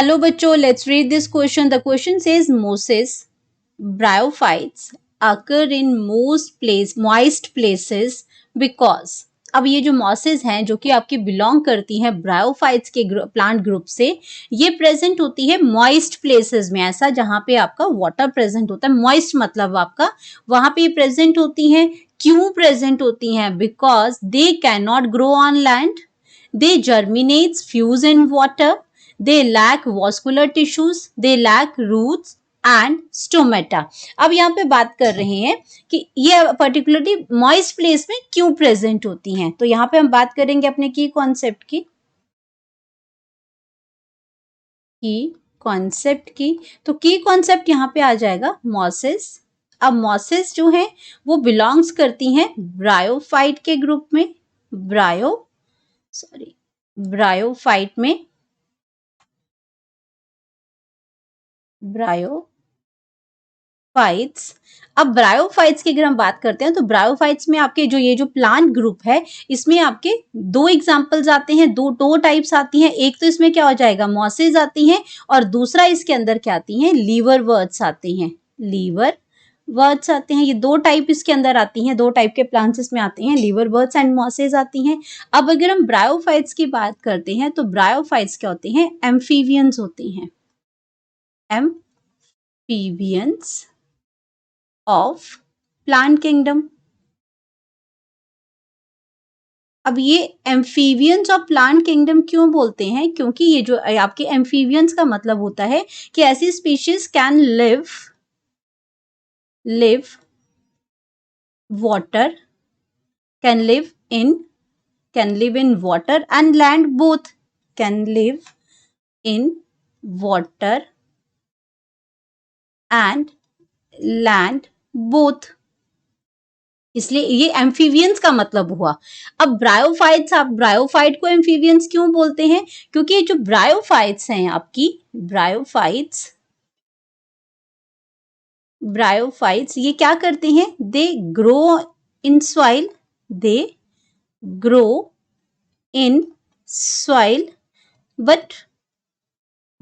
Hello बच्चों, let's read this question. The question says mosses, bryophytes occur in moist places because अब ये जो mosses हैं जो कि आपकी बिलोंग करती हैं ब्रायोफाइट्स के प्लांट ग्रुप से, ये प्रेजेंट होती है मॉइस्ट प्लेसेस में, ऐसा जहाँ पे आपका वाटर प्रेजेंट होता है। मॉइस्ट मतलब आपका वहां पे प्रेजेंट होती हैं। क्यों प्रेजेंट होती हैं? Because they can not grow on land, they germinate, fuse in water, they lack vascular tissues, they lack roots and stomata. अब यहाँ पे बात कर रहे हैं कि ये पर्टिकुलरली मॉइस्ट प्लेस में क्यों प्रेजेंट होती हैं। तो यहाँ पे हम बात करेंगे अपने की कॉन्सेप्ट की तो की कॉन्सेप्ट यहाँ पे आ जाएगा मॉसेस। अब मॉसेस जो है वो बिलोंग्स करती हैं ब्रायोफाइट के ग्रुप में, ब्रायोफाइट में, ब्रायोफाइट्स। अब ब्रायोफाइट्स की अगर हम बात करते हैं तो ब्रायोफाइट्स में आपके जो ये जो प्लांट ग्रुप है इसमें आपके दो एग्जांपल्स आते हैं, दो टाइप्स आती हैं। एक तो इसमें क्या हो जाएगा, मॉसेज आती हैं, और दूसरा इसके अंदर क्या आती हैं, लीवर वर्ड्स आते हैं। लीवर वर्ड्स आते हैं, ये दो टाइप इसके अंदर आती हैं, दो टाइप के प्लांट्स इसमें आते हैं, लीवर वर्ड्स एंड मॉसेज आती हैं। अब अगर हम ब्रायोफाइट्स की बात करते हैं तो ब्रायोफाइट्स क्या होते हैं, एम्फीबियंस होते हैं, एम्फीबियंस ऑफ प्लांट किंगडम। अब ये एम्फीबियंस ऑफ प्लांट किंगडम क्यों बोलते हैं? क्योंकि ये जो आपके एम्फीबियंस का मतलब होता है कि ऐसी species can live water, can live in water and land both, can live in water and land both, इसलिए ये एम्फीबियंस का मतलब हुआ। अब ब्रायोफाइट्स, आप ब्रायोफाइट को एम्फीबियंस क्यों बोलते हैं? क्योंकि ये जो ब्रायोफाइट्स हैं आपकी, ब्रायोफाइट्स ये क्या करते हैं, they grow in soil, they grow in soil but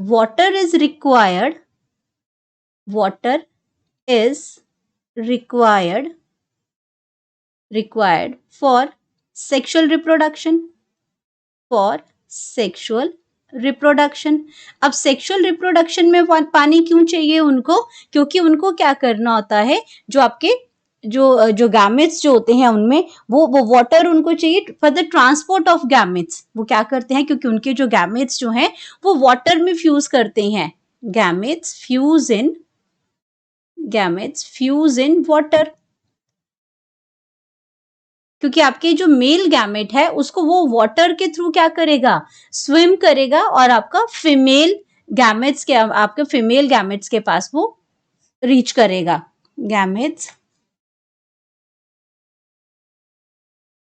water is required for sexual reproduction, अब सेक्सुअल रिप्रोडक्शन में पानी क्यों चाहिए उनको? क्योंकि उनको क्या करना होता है, जो आपके जो गैमेट्स जो होते हैं उनमें वो वाटर उनको चाहिए for the transport of gametes. वो क्या करते हैं, क्योंकि उनके जो गैमेट्स जो हैं वो वाटर में फ्यूज करते हैं, गैमेट्स फ्यूज इन वाटर। क्योंकि आपके जो मेल गैमेट है उसको वो वाटर के थ्रू क्या करेगा, स्विम करेगा, और आपका फीमेल गैमेट्स के पास वो रीच करेगा।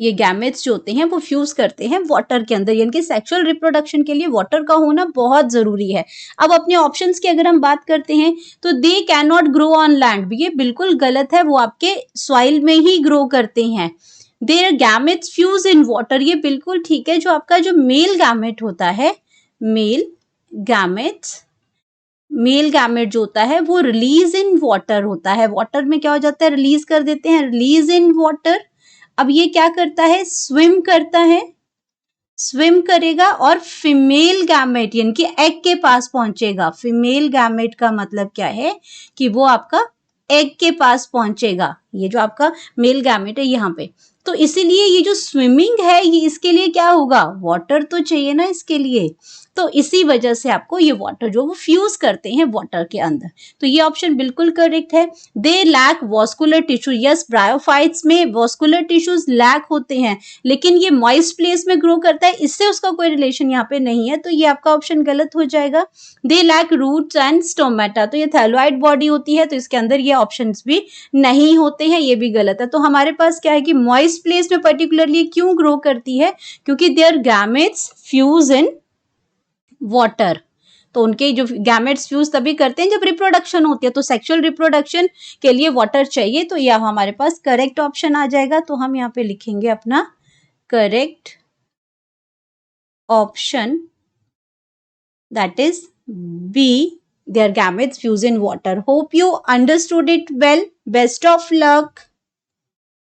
ये गैमेट्स जो होते हैं वो फ्यूज करते हैं वाटर के अंदर, यानी कि सेक्सुअल रिप्रोडक्शन के लिए वाटर का होना बहुत जरूरी है। अब अपने ऑप्शंस की अगर हम बात करते हैं तो they can not grow on land, ये बिल्कुल गलत है, वो आपके सॉइल में ही ग्रो करते हैं। Their gametes fuse in water, ये बिल्कुल ठीक है। जो आपका जो मेल गैमेट होता है, मेल गैमेट जो होता है वो रिलीज इन वाटर होता है, वाटर में क्या हो जाता है, रिलीज कर देते हैं, रिलीज इन वाटर। अब ये क्या करता है, स्विम करेगा और फीमेल गैमेट यानी कि एग के पास पहुंचेगा। फीमेल गैमेट का मतलब क्या है कि वो आपका एग के पास पहुंचेगा, ये जो आपका मेल गैमेट है यहाँ पे। तो इसीलिए ये जो स्विमिंग है ये इसके लिए क्या होगा, वाटर तो चाहिए ना इसके लिए, तो इसी वजह से आपको ये वाटर जो वो फ्यूज करते हैं वाटर के अंदर। तो ये ऑप्शन बिल्कुल करेक्ट है। They lack vascular tissue, yes bryophytes में वॉस्कुलर टिश्यूज लैक होते हैं, लेकिन ये मॉइस्ट प्लेस में ग्रो करता है, इससे उसका कोई रिलेशन यहाँ पे नहीं है, तो ये आपका ऑप्शन गलत हो जाएगा। They lack roots and stomata, तो ये थैलोइड बॉडी होती है, तो इसके अंदर ये ऑप्शंस भी नहीं होते हैं, ये भी गलत है। तो हमारे पास क्या है कि मॉइस्ट प्लेस में पर्टिकुलरली क्यों ग्रो करती है, क्योंकि their gametes fuse in water, तो उनके जो गैमेट्स फ्यूज तभी करते हैं जब रिप्रोडक्शन होती है, तो सेक्सुअल रिप्रोडक्शन के लिए वाटर चाहिए, तो यह हमारे पास करेक्ट ऑप्शन आ जाएगा। तो हम यहाँ पे लिखेंगे अपना correct option, that is B. Their gametes fuse in water. Hope you understood it well. Best of luck.